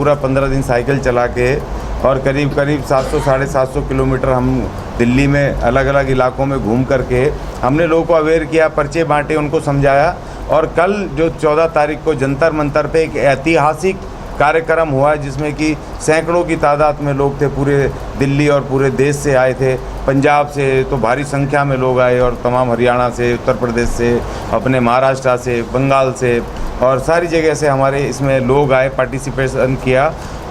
पूरा 15 दिन साइकिल चला के और करीब करीब 700 साढ़े 700 किलोमीटर हम दिल्ली में अलग अलग इलाकों में घूम करके हमने लोगों को अवेयर किया, पर्चे बांटे, उनको समझाया। और कल जो 14 तारीख को जंतर मंतर पे एक ऐतिहासिक कार्यक्रम हुआ जिसमें कि सैकड़ों की तादाद में लोग थे, पूरे दिल्ली और पूरे देश से आए थे। पंजाब से तो भारी संख्या में लोग आए और तमाम हरियाणा से, उत्तर प्रदेश से, अपने महाराष्ट्र से, बंगाल से और सारी जगह से हमारे इसमें लोग आए, पार्टिसिपेशन किया।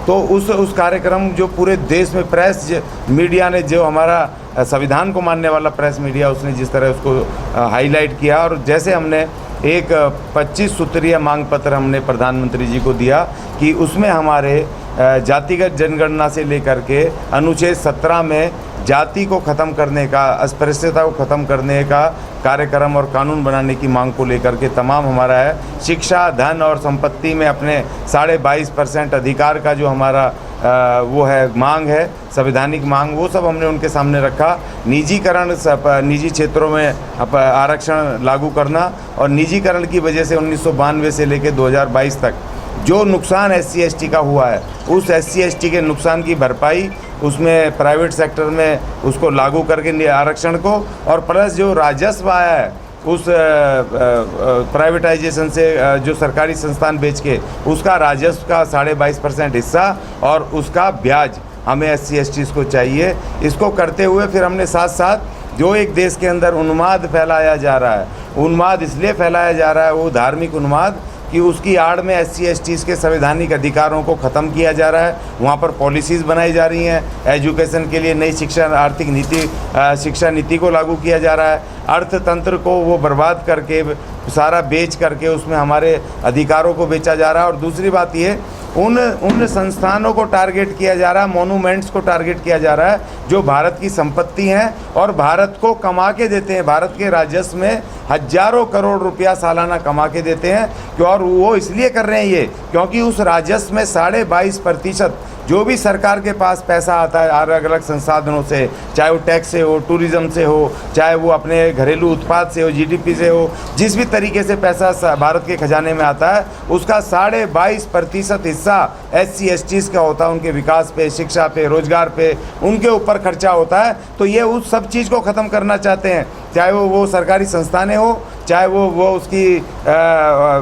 तो उस कार्यक्रम जो पूरे देश में प्रेस मीडिया ने, जो हमारा संविधान को मानने वाला प्रेस मीडिया, उसने जिस तरह उसको हाईलाइट किया और जैसे हमने एक 25 सूत्रीय मांग पत्र हमने प्रधानमंत्री जी को दिया कि उसमें हमारे जातिगत जनगणना से लेकर के अनुच्छेद 17 में जाति को ख़त्म करने का, अस्पृश्यता को ख़त्म करने का कार्यक्रम और कानून बनाने की मांग को लेकर के तमाम हमारा है। शिक्षा, धन और संपत्ति में अपने 22.5% अधिकार का जो हमारा वो है मांग है, संवैधानिक मांग, वो सब हमने उनके सामने रखा। निजीकरण, निजी क्षेत्रों में आरक्षण लागू करना और निजीकरण की वजह से 1992 से लेकर 2022 तक जो नुकसान SC ST का हुआ है, उस SC ST के नुकसान की भरपाई उसमें प्राइवेट सेक्टर में उसको लागू करके आरक्षण को, और प्लस जो राजस्व आया है उस प्राइवेटाइजेशन से, जो सरकारी संस्थान बेच के, उसका राजस्व का 22.5% हिस्सा और उसका ब्याज हमें SC ST को चाहिए। इसको करते हुए फिर हमने साथ साथ जो एक देश के अंदर उन्माद फैलाया जा रहा है, उन्माद इसलिए फैलाया जा रहा है, वो धार्मिक उन्माद, कि उसकी आड़ में SC ST के संवैधानिक अधिकारों को ख़त्म किया जा रहा है। वहाँ पर पॉलिसीज़ बनाई जा रही हैं, एजुकेशन के लिए नई शिक्षा, आर्थिक नीति, शिक्षा नीति को लागू किया जा रहा है। अर्थतंत्र को वो बर्बाद करके, सारा बेच करके उसमें हमारे अधिकारों को बेचा जा रहा है। और दूसरी बात ये, उन संस्थानों को टारगेट किया जा रहा है, मोनूमेंट्स को टारगेट किया जा रहा है जो भारत की संपत्ति हैं और भारत को कमा के देते हैं, भारत के राजस्व में हजारों करोड़ रुपया सालाना कमा के देते हैं। और वो इसलिए कर रहे हैं ये, क्योंकि उस राजस्व में 22.5% जो भी सरकार के पास पैसा आता है अलग अलग संसाधनों से, चाहे वो टैक्स से हो, टूरिज़्म से हो, चाहे वो अपने घरेलू उत्पाद से हो, GDP से हो, जिस भी तरीके से पैसा भारत के खजाने में आता है, उसका 22.5% हिस्सा SC ST का होता है। उनके विकास पे, शिक्षा पे, रोजगार पे, उनके ऊपर खर्चा होता है। तो ये उस सब चीज़ को ख़त्म करना चाहते हैं, चाहे वो सरकारी संस्थानें हो, चाहे वो उसकी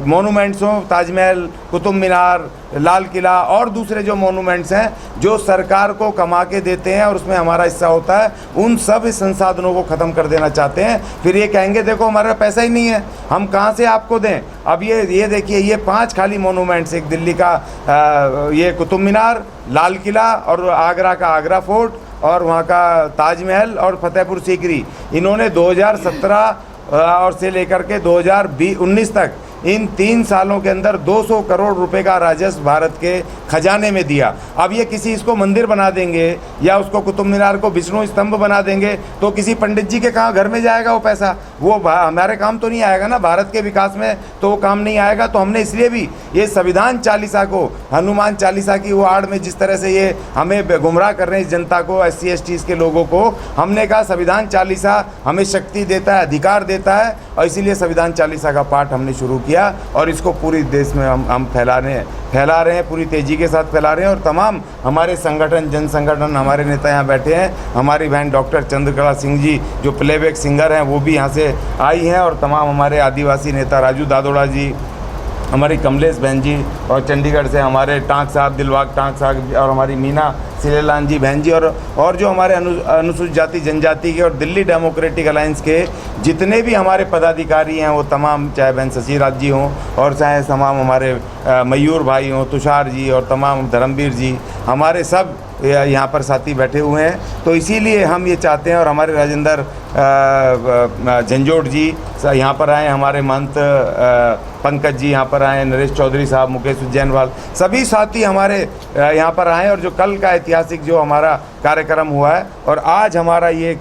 मोनूमेंट्स हो, ताजमहल, कुतुब मीनार, लाल किला और दूसरे जो मोनूमेंट्स हैं जो सरकार को कमा के देते हैं और उसमें हमारा हिस्सा होता है, उन सब संसाधनों को ख़त्म कर देना चाहते हैं। फिर ये कहेंगे देखो हमारा पैसा ही नहीं है, हम कहाँ से आपको दें। अब ये देखिए, ये 5 खाली मोनूमेंट्स, एक दिल्ली का ये कुतुब मीनार, लाल किला और आगरा का आगरा फोर्ट और वहाँ का ताजमहल और फतेहपुर सीकरी, इन्होंने 2017 और से लेकर के 2019 तक इन 3 सालों के अंदर 200 करोड़ रुपए का राजस्व भारत के खजाने में दिया। अब ये किसी इसको मंदिर बना देंगे या उसको कुतुब मीनार को विष्णु स्तंभ बना देंगे तो किसी पंडित जी के कहाँ घर में जाएगा वो पैसा, वो हमारे काम तो नहीं आएगा ना, भारत के विकास में तो वो काम नहीं आएगा। तो हमने इसलिए भी ये संविधान चालीसा को, हनुमान चालीसा की वो आड़ में जिस तरह से ये हमें गुमराह कर रहे हैं इस जनता को, SC ST के लोगों को, हमने कहा संविधान चालीसा हमें शक्ति देता है, अधिकार देता है, और इसीलिए संविधान चालीसा का पाठ हमने शुरू किया और इसको पूरी देश में हम फैला रहे हैं, पूरी तेज़ी के साथ फैला रहे हैं। और तमाम हमारे संगठन, जन संगठन, हमारे नेता यहाँ बैठे हैं, हमारी बहन डॉक्टर चंद्रकला सिंह जी जो प्लेबैक सिंगर हैं वो भी यहाँ से आई हैं, और तमाम हमारे आदिवासी नेता राजू दादोड़ा जी, हमारी कमलेश बहन जी, और चंडीगढ़ से हमारे टांक साहब, दिलबाग टांक साहब, और हमारी मीना सिलेलान जी बहन जी, और जो हमारे अनुसूचित जाति जनजाति के और दिल्ली डेमोक्रेटिक अलायंस के जितने भी हमारे पदाधिकारी हैं वो तमाम, चाहे बहन शशिराज जी हों और चाहे तमाम हमारे मयूर भाई हों, तुषार जी और तमाम धर्मवीर जी, हमारे सब यहाँ पर साथी बैठे हुए हैं। तो इसीलिए हम ये चाहते हैं, और हमारे राजेंद्र झंझोट जी यहाँ पर आए, हमारे महंत पंकज जी यहाँ पर आए, नरेश चौधरी साहब, मुकेश उज्जैनवाल, सभी साथी हमारे यहाँ पर आए। और जो कल का ऐतिहासिक जो हमारा कार्यक्रम हुआ है, और आज हमारा ये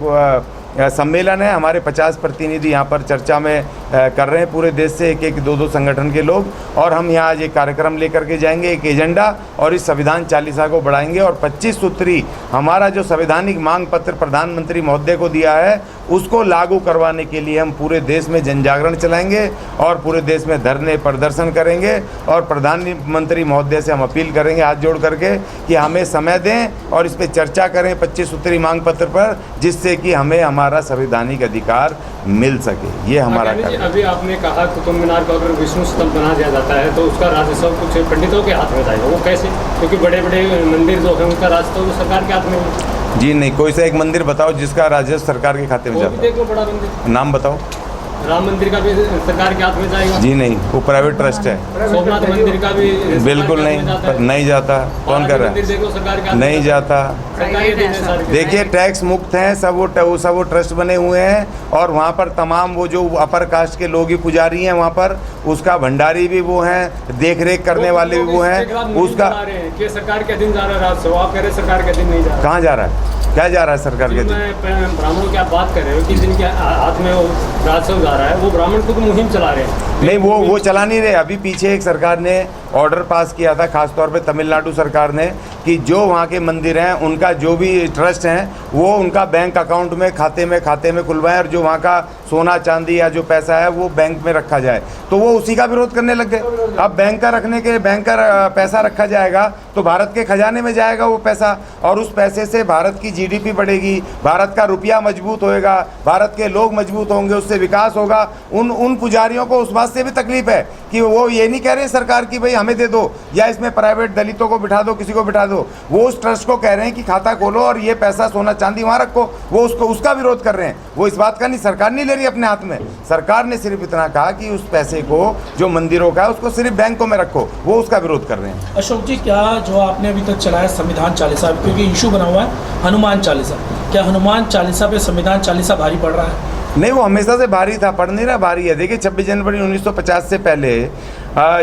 सम्मेलन है। हमारे 50 प्रतिनिधि यहाँ पर चर्चा में कर रहे हैं, पूरे देश से एक एक दो दो संगठन के लोग, और हम यहाँ आज एक कार्यक्रम लेकर के जाएंगे, एक एजेंडा, और इस संविधान चालीसा को बढ़ाएंगे। और 25 सूत्री हमारा जो संवैधानिक मांग पत्र प्रधानमंत्री महोदय को दिया है, उसको लागू करवाने के लिए हम पूरे देश में जन जागरण चलाएंगे और पूरे देश में धरने प्रदर्शन करेंगे। और प्रधानमंत्री महोदय से हम अपील करेंगे हाथ जोड़ करके कि हमें समय दें और इस पर चर्चा करें 25 सूत्री मांग पत्र पर, जिससे कि हमें हमारा संवैधानिक अधिकार मिल सके। ये हमारा कार्य। अभी आपने कहा कुतुब मीनार को अगर विष्णु स्तंभ बना दिया जाता है तो उसका राजस्व कुछ पंडितों के हाथ में जाएगा, वो कैसे? क्योंकि बड़े बड़े मंदिर जो है उनका राजस्व तो सरकार के हाथ में। जी नहीं, कोई सा एक मंदिर बताओ जिसका राजस्व सरकार के खाते में जाता है। देख लो, बड़ा मंदिर, नाम बताओ। राम मंदिर का भी सरकार के हाथ में जाएगा? जी नहीं, वो प्राइवेट ट्रस्ट है। सोमनाथ मंदिर का भी बिल्कुल नहीं जाता। कौन कर रहा है? सरकार के नहीं जाता। देखिए, टैक्स मुक्त हैं सब वो ट्रस्ट बने हुए हैं, और वहाँ पर तमाम वो जो अपर कास्ट के लोग ही पुजारी हैं, वहाँ पर उसका भंडारी भी वो हैं, देख रेख करने वाले भी वो हैं। उसका सरकार के अधीन जा रहा है राजस्व, आप कह रहे सरकार के अधीन नहीं जा रहा। कहाँ जा रहा है? क्या जा रहा है सरकार के अधीन? ब्राह्मणों की आप बात कर रहे हो कि जिनके हाथ में राजस्व जा रहा है, वो ब्राह्मण खुद मुहिम चला रहे हैं। नहीं, वो चला नहीं रहे। अभी पीछे एक सरकार ने ऑर्डर पास किया था, खासतौर पे तमिलनाडु सरकार ने, कि जो वहाँ के मंदिर हैं उनका जो भी ट्रस्ट हैं वो उनका बैंक अकाउंट में खाते में खुलवाएं, और जो वहाँ का सोना चांदी या जो पैसा है वो बैंक में रखा जाए। तो वो उसी का विरोध करने लग गए। अब बैंक का पैसा रखा जाएगा तो भारत के खजाने में जाएगा वो पैसा, और उस पैसे से भारत की जीडीपी बढ़ेगी, भारत का रुपया मजबूत होएगा, भारत के लोग मजबूत होंगे, उससे विकास होगा। उन पुजारियों को उस बात से भी तकलीफ है कि वो ये नहीं कह रहे सरकार की भाई हमें दे दो, या इसमें प्राइवेट दलितों को बिठा दो, किसी को बिठा दो। वो उस ट्रस्ट को कह रहे हैं कि खाता खोलो और ये पैसा सोना चांदी वहाँ रखो। वो उसका विरोध कर रहे हैं। वो इस बात का नहीं, सरकार नहीं ले रही अपने हाथ में। सरकार ने सिर्फ इतना कहा कि उस पैसे को जो मंदिरों का है उसको सिर्फ बैंकों में रखो, वो उसका विरोध कर रहे हैं। अशोक जी, क्या जो आपने अभी तक चलाया संविधान चालीसा, क्योंकि इशू बना हुआ है हनुमान चालीसा, क्या हनुमान चालीसा पे संविधान चालीसा भारी पड़ रहा है? नहीं, वो हमेशा से भारी था, पढ़ नहीं रहा, भारी है। देखिए 26 जनवरी 1950 से पहले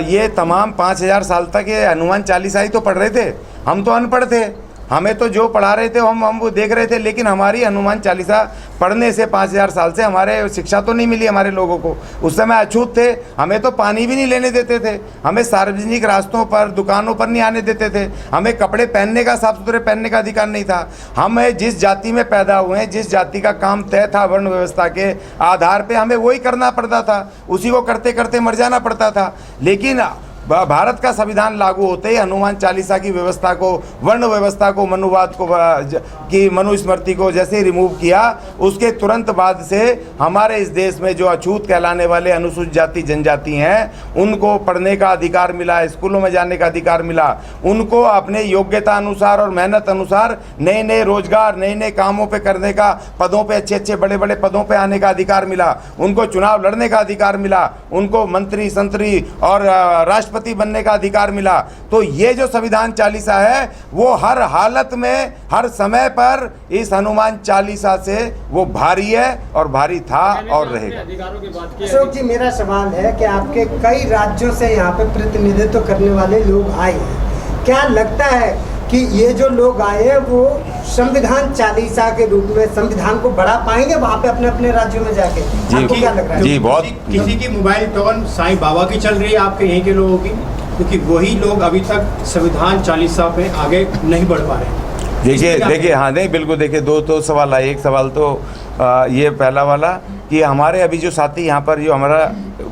ये तमाम 5000 साल तक ये हनुमान चालीसा ही तो पढ़ रहे थे। हम तो अनपढ़ थे, हमें तो जो पढ़ा रहे थे हम वो देख रहे थे, लेकिन हमारी हनुमान चालीसा पढ़ने से 5000 साल से हमारे शिक्षा तो नहीं मिली हमारे लोगों को। उस समय अछूत थे, हमें तो पानी भी नहीं लेने देते थे, हमें सार्वजनिक रास्तों पर दुकानों पर नहीं आने देते थे, हमें कपड़े पहनने का, साफ सुथरे पहनने का अधिकार नहीं था। हम जिस जाति में पैदा हुए हैं, जिस जाति का काम तय था वर्ण व्यवस्था के आधार पर, हमें वही करना पड़ता था, उसी को करते करते मर जाना पड़ता था। लेकिन भारत का संविधान लागू होते ही हनुमान चालीसा की व्यवस्था को, वर्ण व्यवस्था को, मनुवाद को की मनुस्मृति को जैसे ही रिमूव किया, उसके तुरंत बाद से हमारे इस देश में जो अछूत कहलाने वाले अनुसूचित जाति जनजाति हैं उनको पढ़ने का अधिकार मिला, स्कूलों में जाने का अधिकार मिला, उनको अपने योग्यता अनुसार और मेहनत अनुसार नए नए रोजगार, नए नए कामों पे करने का, पदों पे अच्छे बड़े बड़े पदों पे आने का अधिकार मिला, उनको चुनाव लड़ने का अधिकार मिला, उनको मंत्री संतरी और राष्ट्रपति बनने का अधिकार मिला। तो ये जो संविधान चालीसा है वो हर हालत में, हर समय पर इस हनुमान चालीसा से वो भारी है, और भारी था और रहेगा। अशोक जी, मेरा सवाल है कि आपके कई राज्यों से यहाँ पे प्रतिनिधित्व करने वाले लोग आए हैं, क्या लगता है कि ये जो लोग आए हैं वो संविधान चालीसा के रूप में संविधान को बढ़ा पाएंगे वहाँ पे अपने अपने राज्यों में जाके? आपको क्या लग रहा है? जी, बहुत। किसी की मोबाइल टोन साईं बाबा की चल रही है आपके यहीं के लोगों की, क्योंकि वही लोग अभी तक संविधान चालीसा पे आगे नहीं बढ़ पा रहे। देखिए हाँ, नहीं बिल्कुल। देखिए दो सवाल आए। एक सवाल तो ये पहला वाला कि हमारे अभी जो साथी यहाँ पर जो हमारा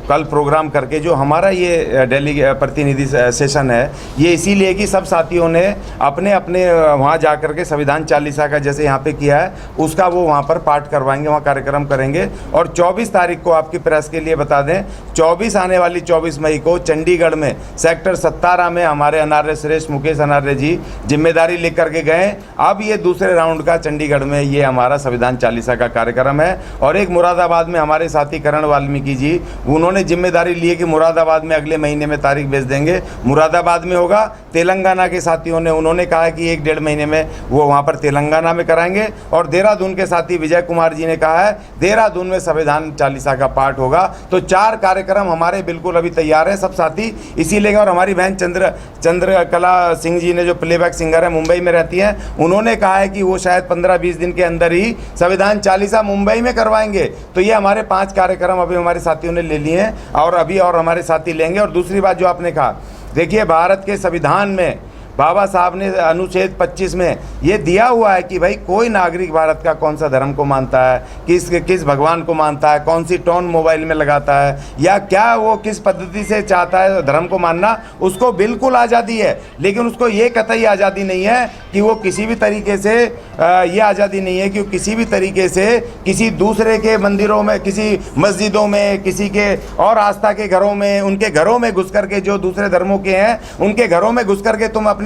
कल प्रोग्राम करके जो हमारा ये दिल्ली प्रतिनिधि सेशन है, ये इसीलिए कि सब साथियों ने अपने अपने वहाँ जा कर के संविधान चालीसा का जैसे यहाँ पे किया है उसका वो वहाँ पर पाठ करवाएंगे, वहाँ कार्यक्रम करेंगे। और 24 तारीख को आपकी प्रेस के लिए बता दें, 24 आने वाली 24 मई को चंडीगढ़ में सेक्टर 17 में हमारे अनार्य श्रेष्ठ मुकेश अनार्य जी जिम्मेदारी लेकर के गए। अब ये दूसरे राउंड का चंडीगढ़ में ये हमारा संविधान चालीसा का कार्यक्रम है। और एक मुरादाबाद में हमारे साथी करण वाल्मीकि जी, उन्होंने उन्होंने जिम्मेदारी ली है कि मुरादाबाद में अगले महीने में तारीख भेज देंगे, मुरादाबाद में होगा। तेलंगाना के साथियों ने उन्होंने कहा है कि 1-1.5 महीने में वो वहाँ पर तेलंगाना में कराएंगे। और देहरादून के साथी विजय कुमार जी ने कहा है देहरादून में संविधान चालीसा का पाठ होगा। तो 4 कार्यक्रम हमारे बिल्कुल अभी तैयार हैं सब साथी इसीलिए। और हमारी बहन चंद्रकला सिंह जी ने, जो प्लेबैक सिंगर है, मुंबई में रहती हैं, उन्होंने कहा है कि वो शायद 15-20 दिन के अंदर ही संविधान चालीसा मुंबई में करवाएंगे। तो ये हमारे 5 कार्यक्रम अभी हमारे साथियों ने ले लिए हैं और अभी और हमारे साथी लेंगे। और दूसरी बात जो आपने कहा, देखिए भारत के संविधान में बाबा साहब ने अनुच्छेद 25 में ये दिया हुआ है कि भाई कोई नागरिक भारत का कौन सा धर्म को मानता है, किस भगवान को मानता है, कौन सी टोन मोबाइल में लगाता है, या क्या वो किस पद्धति से चाहता है धर्म को मानना, उसको बिल्कुल आज़ादी है। लेकिन उसको ये कतई आज़ादी नहीं है कि वो किसी भी तरीके से ये आज़ादी नहीं है कि वो किसी भी तरीके से किसी दूसरे के मंदिरों में, किसी मस्जिदों में, किसी के और आस्था के घरों में, उनके घरों में घुस करके, जो दूसरे धर्मों के हैं उनके घरों में घुस करके तुम अपनी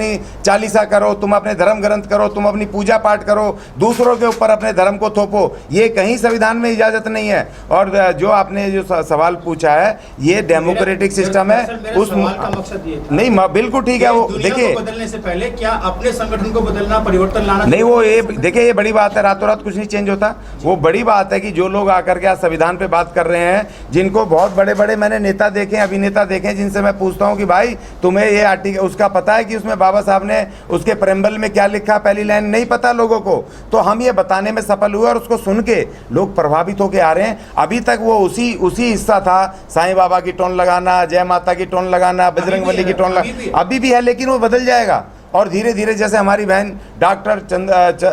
चालीसा करो, तुम अपने धर्म ग्रंथ करो, तुम अपनी पूजा पाठ करो, दूसरों के ऊपर अपने धर्म को थोपो, ये कहीं संविधान में इजाजत नहीं है। और जो आपने जो सवाल पूछा है, ये डेमोक्रेटिक सिस्टम है। उस का मकसद ये था नहीं, बिल्कुल ठीक है। वो देखिए, बदलने से पहले क्या अपने संगठन को बदलना, परिवर्तन लाना नहीं, वो ये देखिए, ये बड़ी बात है, रातों रात कुछ नहीं चेंज होता। वो बड़ी बात है कि जो लोग आकर के आज संविधान पे बात कर रहे हैं, जिनको बहुत बड़े बड़े मैंने नेता देखे, अभिनेता देखे, जिनसे मैं पूछता हूँ कि भाई तुम्हें ये आर्टिकल उसका पता है कि उसमें बाबा साहब ने उसके प्रेम्बल में क्या लिखा, पहली लाइन नहीं पता लोगों को। तो हम ये बताने में सफल हुए और उसको सुन के लोग प्रभावित होकर आ रहे हैं। अभी तक वो उसी हिस्सा था, साईं बाबा की टोन लगाना, जय माता की टोन लगाना, बजरंगबली की टोन लगाना, अभी भी है, लेकिन वो बदल जाएगा। और धीरे धीरे, जैसे हमारी बहन डॉक्टर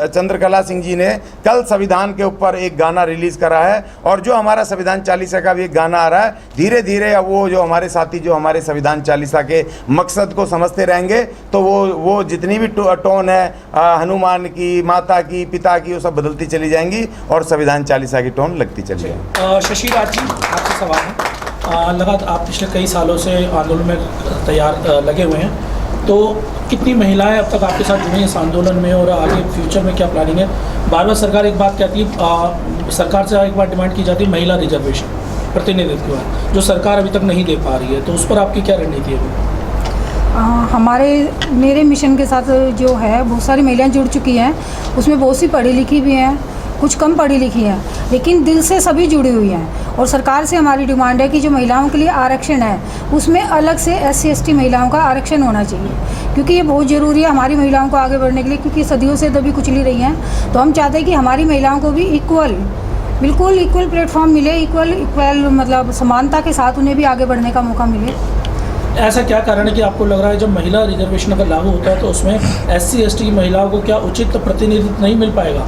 चंद्रकला सिंह जी ने कल संविधान के ऊपर एक गाना रिलीज़ करा है, और जो हमारा संविधान चालीसा का भी एक गाना आ रहा है, धीरे धीरे अब वो जो हमारे साथी जो हमारे संविधान चालीसा के मकसद को समझते रहेंगे, तो वो जितनी भी टोन है हनुमान की, माता की, पिता की, वो सब बदलती चली जाएंगी और संविधान चालीसा की टोन लगती चली जाएगी। शशि राज जी, आपसे सवाल है। लगातार आप पिछले कई सालों से आंदोलन में लगे हुए हैं, तो कितनी महिलाएं अब तक आपके साथ जुड़ी हैं इस आंदोलन में, और आगे फ्यूचर में क्या प्लानिंग है? बार बार सरकार एक बात कहती है, सरकार से एक बार डिमांड की जाती है महिला रिजर्वेशन, प्रतिनिधित्व, जो सरकार अभी तक नहीं दे पा रही है, तो उस पर आपकी क्या रणनीति है? मेरे मिशन के साथ जो है बहुत सारी महिलाएं जुड़ चुकी हैं, उसमें बहुत सी पढ़ी लिखी भी हैं, कुछ कम पढ़ी लिखी हैं, लेकिन दिल से सभी जुड़ी हुई हैं। और सरकार से हमारी डिमांड है कि जो महिलाओं के लिए आरक्षण है, उसमें अलग से SC ST महिलाओं का आरक्षण होना चाहिए, क्योंकि ये बहुत ज़रूरी है हमारी महिलाओं को आगे बढ़ने के लिए, क्योंकि सदियों से दबी कुचली रही हैं। तो हम चाहते हैं कि हमारी महिलाओं को भी बिल्कुल इक्वल प्लेटफॉर्म मिले, इक्वल मतलब समानता के साथ उन्हें भी आगे बढ़ने का मौका मिले। ऐसा क्या कारण है कि आपको लग रहा है जब महिला रिजर्वेशन अगर लागू होता है तो उसमें SC ST की महिलाओं को क्या उचित प्रतिनिधित्व नहीं मिल पाएगा?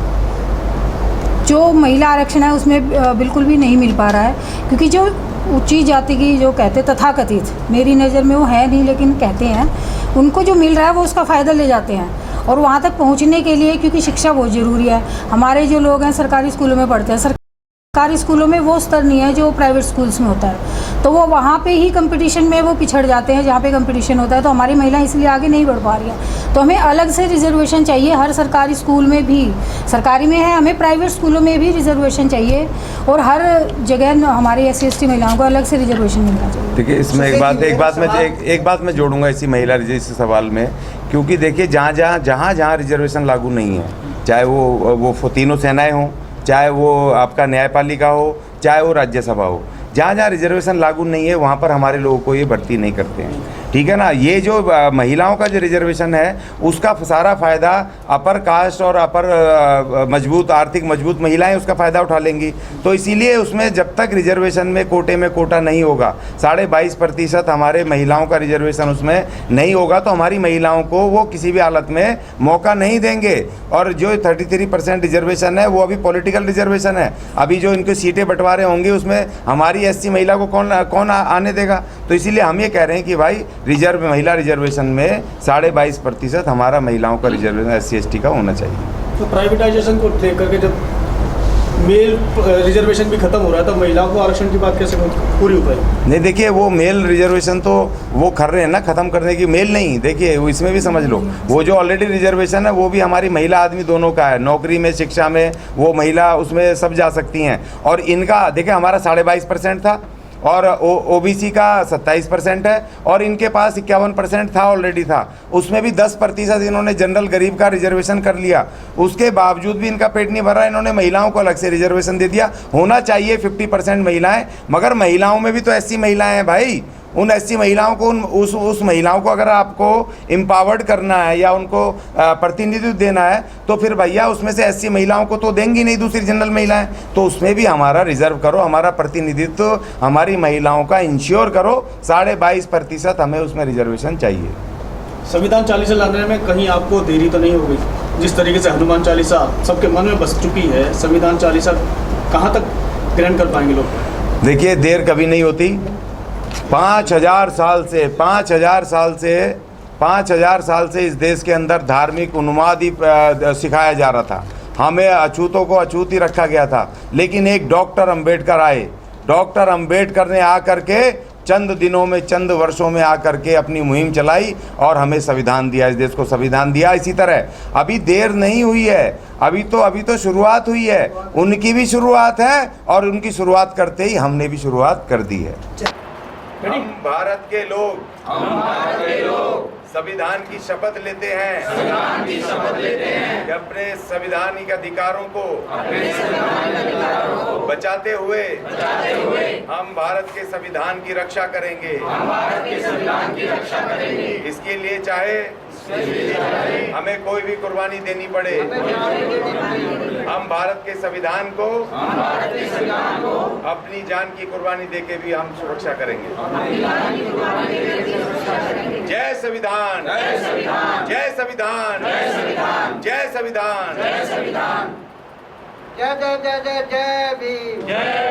जो महिला आरक्षण है उसमें बिल्कुल भी नहीं मिल पा रहा है, क्योंकि जो ऊंची जाति की जो कहते तथाकथित, मेरी नज़र में वो है नहीं लेकिन कहते हैं, उनको जो मिल रहा है वो उसका फ़ायदा ले जाते हैं। और वहाँ तक पहुँचने के लिए, क्योंकि शिक्षा बहुत ज़रूरी है, हमारे जो लोग हैं सरकारी स्कूलों में पढ़ते हैं, सरकारी स्कूलों में वो स्तर नहीं है जो प्राइवेट स्कूल्स में होता है, तो वो वहाँ पे ही कंपटीशन में वो पिछड़ जाते हैं जहाँ पे कंपटीशन होता है। तो हमारी महिलाएं इसलिए आगे नहीं बढ़ पा रही हैं। तो हमें अलग से रिजर्वेशन चाहिए, हर सरकारी स्कूल में भी, सरकारी में है, हमें प्राइवेट स्कूलों में भी रिजर्वेशन चाहिए, और हर जगह हमारी SC ST महिलाओं को अलग से रिजर्वेशन मिलना चाहिए। देखिए, इसमें एक बात मैं जोड़ूंगा इसी महिला रिजर्वेशन सवाल में, क्योंकि देखिए जहाँ रिजर्वेशन लागू नहीं है, चाहे वो तीनों सेनाएँ हों, चाहे वो आपका न्यायपालिका हो, चाहे वो राज्यसभा हो, जहाँ रिजर्वेशन लागू नहीं है वहाँ पर हमारे लोगों को ये भर्ती नहीं करते हैं। ठीक है ना। ये जो महिलाओं का जो रिजर्वेशन है उसका सारा फ़ायदा अपर कास्ट और अपर मजबूत, आर्थिक मजबूत महिलाएं उसका फ़ायदा उठा लेंगी। तो इसीलिए उसमें जब तक रिजर्वेशन में कोटे में कोटा नहीं होगा, 22.5% हमारे महिलाओं का रिजर्वेशन उसमें नहीं होगा, तो हमारी महिलाओं को वो किसी भी हालत में मौका नहीं देंगे। और जो 33% रिजर्वेशन है वो अभी पॉलिटिकल रिजर्वेशन है। अभी जो इनके सीटें बंटवारे होंगे उसमें हमारी SC महिला को कौन आने देगा। तो इसीलिए हम ये कह रहे हैं कि भाई महिला रिजर्वेशन में 22.5% हमारा महिलाओं का रिजर्वेशन SC ST का होना चाहिए। तो प्राइवेटाइजेशन को लेकर के जब मेल रिजर्वेशन भी खत्म हो रहा है तो महिलाओं को आरक्षण की बात कैसे पूरी हो पाएगी? नहीं, देखिए वो मेल रिजर्वेशन तो वो कर रहे हैं ना खत्म करने की, मेल नहीं। देखिए वो इसमें भी समझ लो, वो जो ऑलरेडी रिजर्वेशन है वो भी हमारी महिला आदमी दोनों का है, नौकरी में, शिक्षा में, वो महिला उसमें सब जा सकती हैं। और इनका देखिए हमारा 22.5% था, और ओबीसी का 27% है, और इनके पास 51% था, ऑलरेडी था। उसमें भी 10% इन्होंने जनरल गरीब का रिजर्वेशन कर लिया। उसके बावजूद भी इनका पेट नहीं भर रहा, इन्होंने महिलाओं को अलग से रिजर्वेशन दे दिया। होना चाहिए 50% महिलाएं, मगर महिलाओं में भी तो ऐसी महिलाएं हैं भाई। उन ऐसी महिलाओं को उस महिलाओं को अगर आपको एम्पावर्ड करना है या उनको प्रतिनिधित्व देना है, तो फिर भैया उसमें से ऐसी महिलाओं को तो देंगी नहीं दूसरी जनरल महिलाएं, तो उसमें भी हमारा रिजर्व करो, हमारा प्रतिनिधित्व हमारी महिलाओं का इंश्योर करो। 22.5% हमें उसमें रिजर्वेशन चाहिए। संविधान चालीसा लाने में कहीं आपको देरी तो नहीं हो गई? जिस तरीके से हनुमान चालीसा सबके मन में बस चुकी है, संविधान चालीसा कहाँ तक ग्रहण कर पाएंगे लोग? देखिए, देर कभी नहीं होती। 5000 साल से इस देश के अंदर धार्मिक उन्माद ही सिखाया जा रहा था। हमें अछूतों को अछूत ही रखा गया था। लेकिन एक डॉक्टर अंबेडकर आए। डॉक्टर अंबेडकर ने आकर के चंद दिनों में, चंद वर्षों में आकर के अपनी मुहिम चलाई और हमें संविधान दिया, इस देश को संविधान दिया। इसी तरह अभी देर नहीं हुई है, अभी तो शुरुआत हुई है। उनकी भी शुरुआत है और उनकी शुरुआत करते ही हमने भी शुरुआत कर दी है। हम भारत के लोग संविधान की शपथ लेते हैं कि अपने संवैधानिक अधिकारों को बचाते हुए हम भारत के संविधान की रक्षा करेंगे। इसके लिए चाहे हमें कोई भी कुर्बानी देनी पड़े, हम भारत के संविधान को अपनी जान की कुर्बानी देके भी हम सुरक्षा करेंगे। जय संविधान, जय संविधान, जय संविधान, जय संविधान, जय संविधान, जय संविधान, जय जय जय जय जय भीम, जय